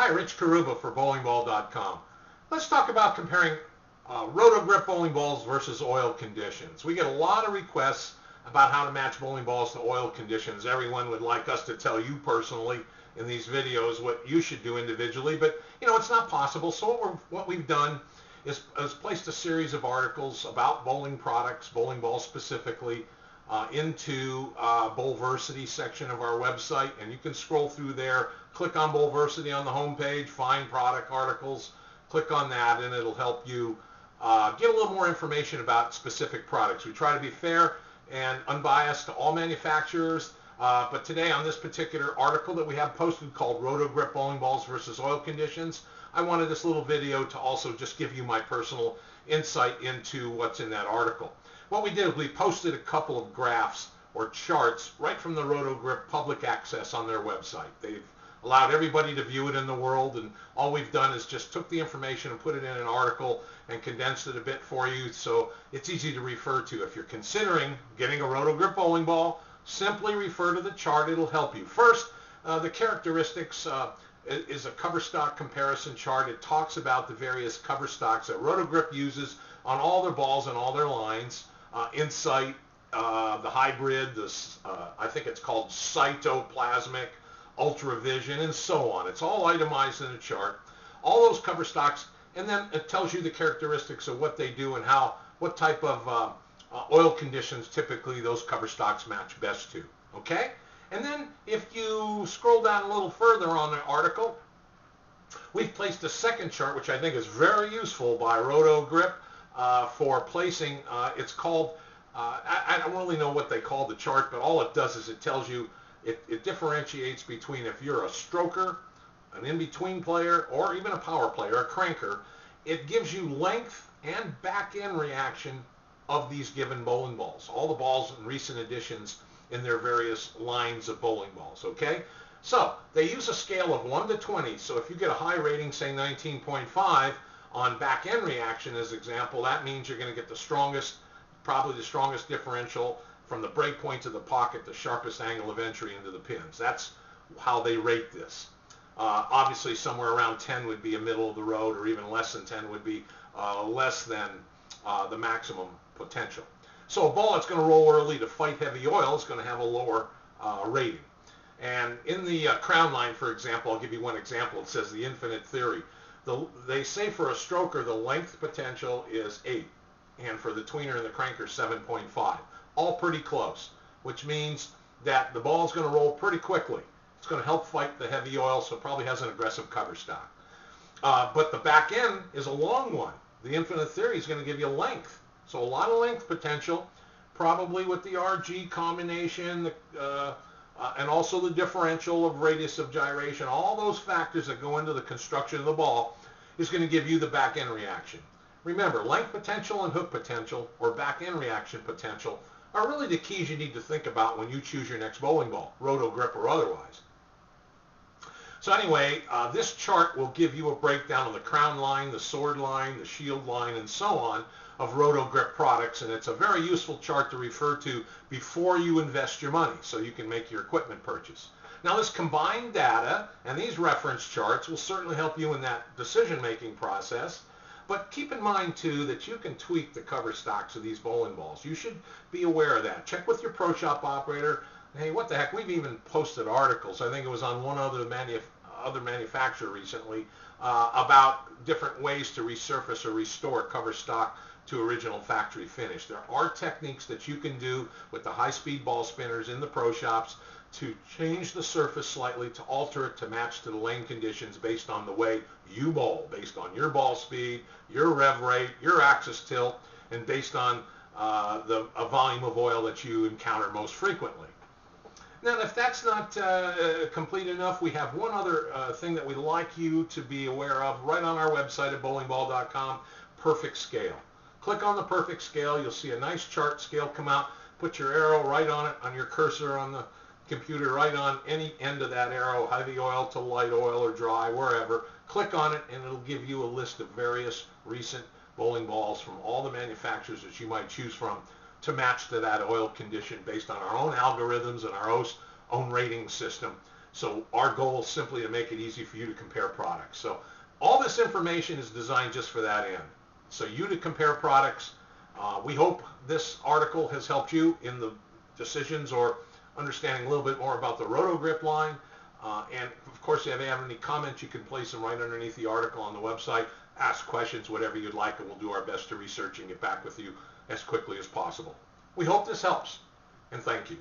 Hi, Rich Carrubba for bowlingball.com. Let's talk about comparing Roto Grip Bowling Balls versus oil conditions. We get a lot of requests about how to match bowling balls to oil conditions. Everyone would like us to tell you personally in these videos what you should do individually, but it's not possible. So what we've done is placed a series of articles about bowling products, bowling balls specifically, into Bowlversity section of our website, and you can scroll through there, click on Bowlversity on the home page, find product articles, click on that, and it'll help you get a little more information about specific products. We try to be fair and unbiased to all manufacturers, but today on this particular article that we have posted called Roto Grip Bowling Balls versus Oil Conditions, I wanted this little video to also just give you my personal insight into what's in that article. What we did is we posted a couple of graphs or charts right from the Roto Grip public access on their website. They've allowed everybody to view it in the world, and all we've done is just took the information and put it in an article and condensed it a bit for you so it's easy to refer to. If you're considering getting a Roto Grip bowling ball, simply refer to the chart. It'll help you. First, the characteristics is a cover stock comparison chart. It talks about the various cover stocks that Roto Grip uses on all their balls and all their lines. Insight, the hybrid, I think it's called cytoplasmic, ultravision, and so on. It's all itemized in a chart. All those cover stocks, and then it tells you the characteristics of what they do and what type of oil conditions typically those cover stocks match best to. Okay? And then if you scroll down a little further on the article, we've placed a second chart, which I think is very useful by Roto Grip for placing. It's called, I don't really know what they call the chart, but all it does is it tells you, it differentiates between if you're a stroker, an in-between player, or even a power player, a cranker. It gives you length and back-end reaction of these given bowling balls. All the balls in recent editions in their various lines of bowling balls, okay? So they use a scale of 1 to 20. So if you get a high rating, say 19.5, on back-end reaction as example, that means you're going to get the strongest, probably the strongest differential from the break point to the pocket, the sharpest angle of entry into the pins. That's how they rate this. Obviously somewhere around 10 would be a middle of the road, or even less than 10 would be less than the maximum potential. So a ball that's going to roll early to fight heavy oil is going to have a lower rating. And in the crown line, for example, I'll give you one example. It says the infinite theory. They say for a stroker the length potential is 8, and for the tweener and the cranker 7.5. All pretty close, which means that the ball is going to roll pretty quickly. It's going to help fight the heavy oil, so it probably has an aggressive cover stock. But the back end is a long one. The infinite theory is going to give you length. So a lot of length potential, probably with the RG combination, and also the differential of radius of gyration. All those factors that go into the construction of the ball is going to give you the back end reaction. Remember, length potential and hook potential, or back end reaction potential, are really the keys you need to think about when you choose your next bowling ball, Roto Grip or otherwise. So anyway, this chart will give you a breakdown of the crown line, the sword line, the shield line, and so on of Roto Grip products, and it's a very useful chart to refer to before you invest your money so you can make your equipment purchase. Now this combined data and these reference charts will certainly help you in that decision-making process, but keep in mind too that you can tweak the cover stocks of these bowling balls. You should be aware of that. Check with your pro shop operator. Hey, what the heck, we've even posted articles, I think it was on one other manufacturer recently, about different ways to resurface or restore cover stock to original factory finish. There are techniques that you can do with the high-speed ball spinners in the pro shops to change the surface slightly, to alter it to match to the lane conditions based on the way you bowl, based on your ball speed, your rev rate, your axis tilt, and based on the volume of oil that you encounter most frequently. Now, if that's not complete enough, we have one other thing that we'd like you to be aware of right on our website at bowlingball.com, perfect scale. Click on the perfect scale. You'll see a nice chart scale come out. Put your arrow right on it, on your cursor on the computer, right on any end of that arrow, heavy oil to light oil or dry, wherever. Click on it, and it'll give you a list of various recent bowling balls from all the manufacturers that you might choose from to match to that oil condition based on our own algorithms and our own rating system So our goal is simply to make it easy for you to compare products. So all this information is designed just for that end. So you to compare products. We hope this article has helped you in the decisions or understanding a little bit more about the Roto Grip line. And of course, if you have any comments, you can place them right underneath the article on the website. Ask questions, whatever you'd like, and we'll do our best to research and get back with you as quickly as possible. We hope this helps, and thank you.